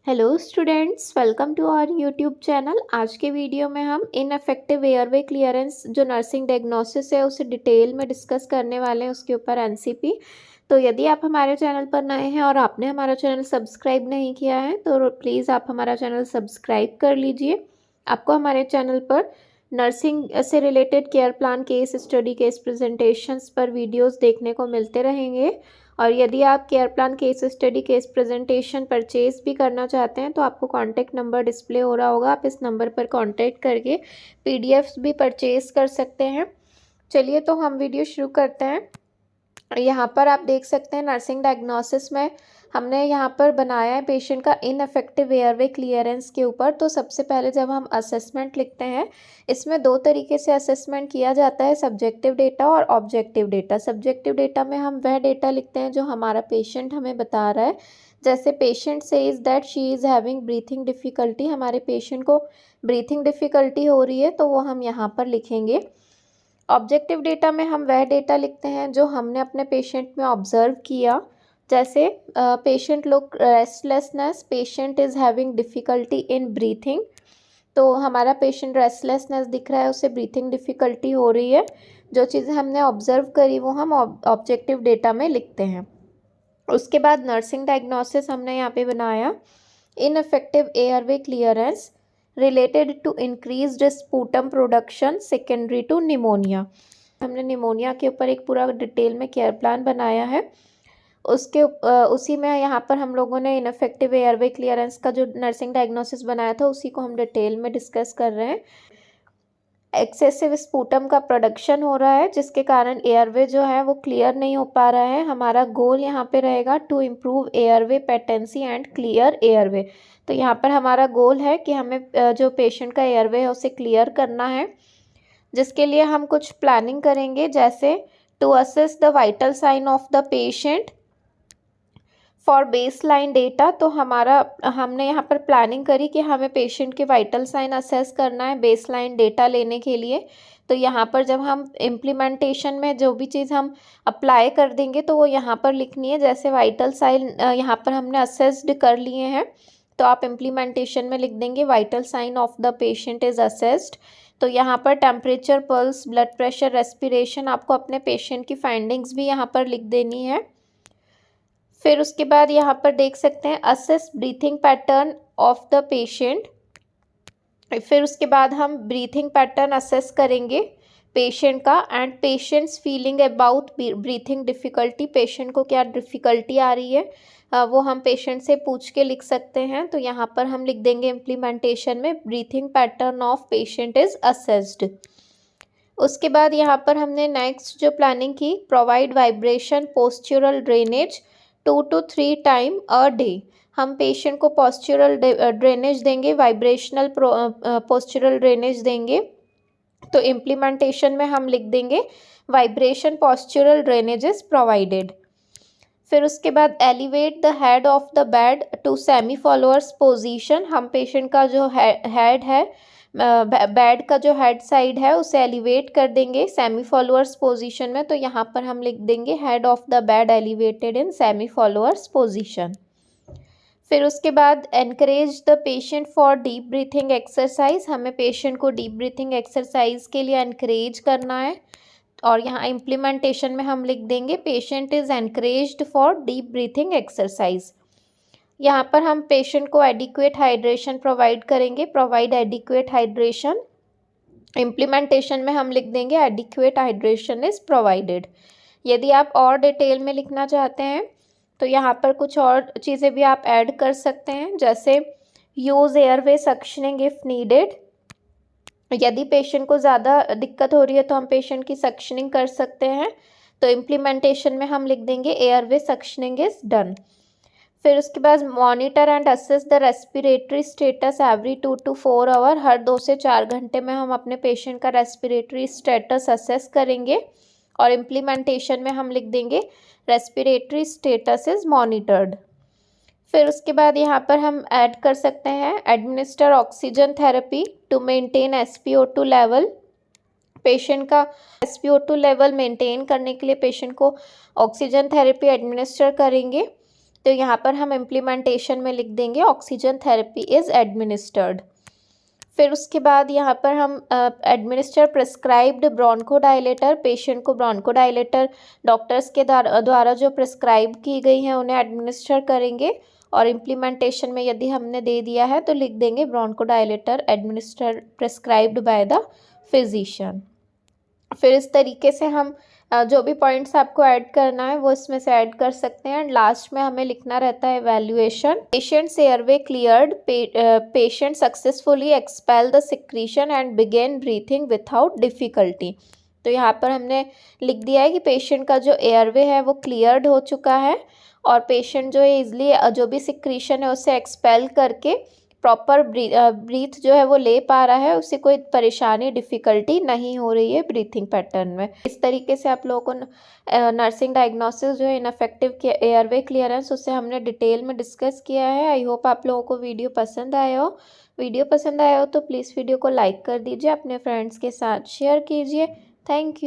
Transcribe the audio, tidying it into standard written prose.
Hello students, welcome to our YouTube channel. आज के video में हम इनअफेक्टिव एयरवे क्लियरेंस जो नर्सिंग डायग्नोसिस है उसे डिटेल में डिस्कस करने वाले हैं, उसके ऊपर एनसीपी। तो यदि आप हमारे चैनल पर नए हैं और आपने हमारा चैनल सब्सक्राइब नहीं किया है तो प्लीज़ आप हमारा चैनल सब्सक्राइब कर लीजिए। आपको हमारे चैनल पर नर्सिंग से related care plan, case study, case presentations पर वीडियोस देखने को मिलते रहेंगे। और यदि आप care plan, case study, case presentation purchase भी करना चाहते हैं तो आपको कॉन्टैक्ट नंबर डिस्प्ले हो रहा होगा, आप इस नंबर पर कॉन्टैक्ट करके पीडीएफ्स भी परचेज कर सकते हैं। चलिए तो हम वीडियो शुरू करते हैं। यहाँ पर आप देख सकते हैं नर्सिंग डायग्नोसिस में हमने यहाँ पर बनाया है पेशेंट का इनअफेक्टिव एयरवे क्लियरेंस के ऊपर। तो सबसे पहले जब हम असेसमेंट लिखते हैं, इसमें दो तरीके से असेसमेंट किया जाता है, सब्जेक्टिव डेटा और ऑब्जेक्टिव डेटा। सब्जेक्टिव डेटा में हम वह डेटा लिखते हैं जो हमारा पेशेंट हमें बता रहा है। जैसे patient says that she is having breathing difficulty, हमारे पेशेंट को ब्रीथिंग डिफ़िकल्टी हो रही है तो वो हम यहाँ पर लिखेंगे। ऑब्जेक्टिव डेटा में हम वह डेटा लिखते हैं जो हमने अपने पेशेंट में ऑब्जर्व किया। जैसे patient look restlessness, patient is having difficulty in breathing. तो हमारा पेशेंट रेस्टलेसनेस दिख रहा है, उसे ब्रीथिंग डिफ़िकल्टी हो रही है। जो चीज़ें हमने ऑब्जर्व करी वो हम ऑब्जेक्टिव डेटा में लिखते हैं। उसके बाद नर्सिंग डायग्नोसिस हमने यहाँ पे बनाया, ineffective airway clearance related to increased sputum production secondary to pneumonia. हमने निमोनिया के ऊपर एक पूरा डिटेल में केयर प्लान बनाया है। उसी में यहाँ पर हम लोगों ने इनअफेक्टिव एयरवे क्लियरेंस का जो नर्सिंग डायग्नोसिस बनाया था उसी को हम डिटेल में डिस्कस कर रहे हैं। एक्सेसिव स्पूटम का प्रोडक्शन हो रहा है जिसके कारण एयरवे जो है वो क्लियर नहीं हो पा रहा है। हमारा गोल यहाँ पे रहेगा to improve airway patency and clear airway. तो यहाँ पर हमारा गोल है कि हमें जो पेशेंट का एयरवे है उसे क्लियर करना है, जिसके लिए हम कुछ प्लानिंग करेंगे। जैसे to assess the vital sign of the patient for baseline data. तो हमने यहाँ पर प्लानिंग करी कि हमें पेशेंट के वाइटल साइन असेस करना है बेसलाइन डेटा लेने के लिए। तो यहाँ पर जब हम इम्प्लीमेंटेशन में जो भी चीज़ हम अप्लाई कर देंगे तो वो यहाँ पर लिखनी है। जैसे वाइटल साइन यहाँ पर हमने असेस्ड कर लिए हैं तो आप इम्प्लीमेंटेशन में लिख देंगे vital sign of the patient is assessed. तो यहाँ पर temperature, pulse, blood pressure, respiration, आपको अपने पेशेंट की फाइंडिंग्स भी यहाँ पर लिख देनी है। फिर उसके बाद यहाँ पर देख सकते हैं assess breathing pattern of the patient. फिर उसके बाद हम ब्रीथिंग पैटर्न असेस करेंगे पेशेंट का and patients feeling about breathing difficulty. Patient को क्या डिफ़िकल्टी आ रही है वो हम पेशेंट से पूछ के लिख सकते हैं। तो यहाँ पर हम लिख देंगे इम्प्लीमेंटेशन में breathing pattern of patient is assessed. उसके बाद यहाँ पर हमने नेक्स्ट जो प्लानिंग की, provide vibration postural drainage 2 to 3 time a day. हम पेशेंट को पोस्चरल ड्रेनेज देंगे, वाइब्रेशनल पोस्चरल ड्रेनेज देंगे। तो इम्प्लीमेंटेशन में हम लिख देंगे vibration postural drainage is provided. फिर उसके बाद elevate the head of the bed to semi Fowler's position. हम पेशेंट का जो हेड है, बेड का जो हेड साइड है उसे एलिवेट कर देंगे सेमी फॉलोअर्स पोजीशन में। तो यहाँ पर हम लिख देंगे head of the bed elevated in semi Fowler's position. फिर उसके बाद encourage the patient for deep breathing exercise. हमें पेशेंट को डीप ब्रीथिंग एक्सरसाइज के लिए एनकरेज करना है और यहाँ इम्प्लीमेंटेशन में हम लिख देंगे patient is encouraged for deep breathing exercise. यहाँ पर हम पेशेंट को एडिक्वेट हाइड्रेशन प्रोवाइड करेंगे, प्रोवाइड एडिक्वेट हाइड्रेशन। इम्प्लीमेंटेशन में हम लिख देंगे एडिक्वेट हाइड्रेशन इज़ प्रोवाइडेड। यदि आप और डिटेल में लिखना चाहते हैं तो यहाँ पर कुछ और चीज़ें भी आप ऐड कर सकते हैं। जैसे use airway suctioning if needed. यदि पेशेंट को ज़्यादा दिक्कत हो रही है तो हम पेशेंट की सक्शनिंग कर सकते हैं। तो इम्प्लीमेंटेशन में हम लिख देंगे एयरवे सक्शनिंग इज़ डन। फिर उसके बाद monitor and assess the respiratory status every 2 to 4 hour. हर 2 से 4 घंटे में हम अपने पेशेंट का रेस्पिरेटरी स्टेटस असेस करेंगे और इम्प्लीमेंटेशन में हम लिख देंगे रेस्पिरेटरी स्टेटस इज़ मॉनिटर्ड। फिर उसके बाद यहाँ पर हम ऐड कर सकते हैं administer oxygen therapy to maintain SpO2 level. Patient का SpO2 लेवल मेंटेन करने के लिए पेशेंट को ऑक्सीजन थेरेपी एडमिनिस्टर करेंगे। तो यहाँ पर हम इम्प्लीमेंटेशन में लिख देंगे ऑक्सीजन थेरेपी इज़ एडमिनिस्टर्ड। फिर उसके बाद यहाँ पर हम एडमिनिस्टर प्रिस्क्राइब्ड ब्रोंकोडायलेटर, पेशेंट को ब्रोंकोडायलेटर डॉक्टर्स के द्वारा जो प्रिस्क्राइब की गई हैं उन्हें एडमिनिस्टर करेंगे। और इम्प्लीमेंटेशन में यदि हमने दे दिया है तो लिख देंगे bronchodilator administer prescribed by the physician. फिर इस तरीके से हम जो भी पॉइंट्स आपको ऐड करना है वो इसमें से ऐड कर सकते हैं। एंड लास्ट में हमें लिखना रहता है evaluation. Patient's airway cleared, patient successfully expel the secretion and begin breathing without difficulty. तो यहाँ पर हमने लिख दिया है कि पेशेंट का जो एयरवे है वो क्लियर्ड हो चुका है और पेशेंट जो है ईजिली जो भी सिक्रीशन है उसे एक्सपेल करके प्रॉपर ब्रीथ जो है वो ले पा रहा है, उसे कोई परेशानी डिफ़िकल्टी नहीं हो रही है ब्रीथिंग पैटर्न में। इस तरीके से आप लोगों को नर्सिंग डायग्नोसिस जो है इनफेक्टिव एयरवे क्लियरेंस उसे हमने डिटेल में डिस्कस किया है। आई होप आप लोगों को वीडियो पसंद आया हो। वीडियो पसंद आया हो तो प्लीज़ वीडियो को लाइक कर दीजिए, अपने फ्रेंड्स के साथ शेयर कीजिए। Thank you.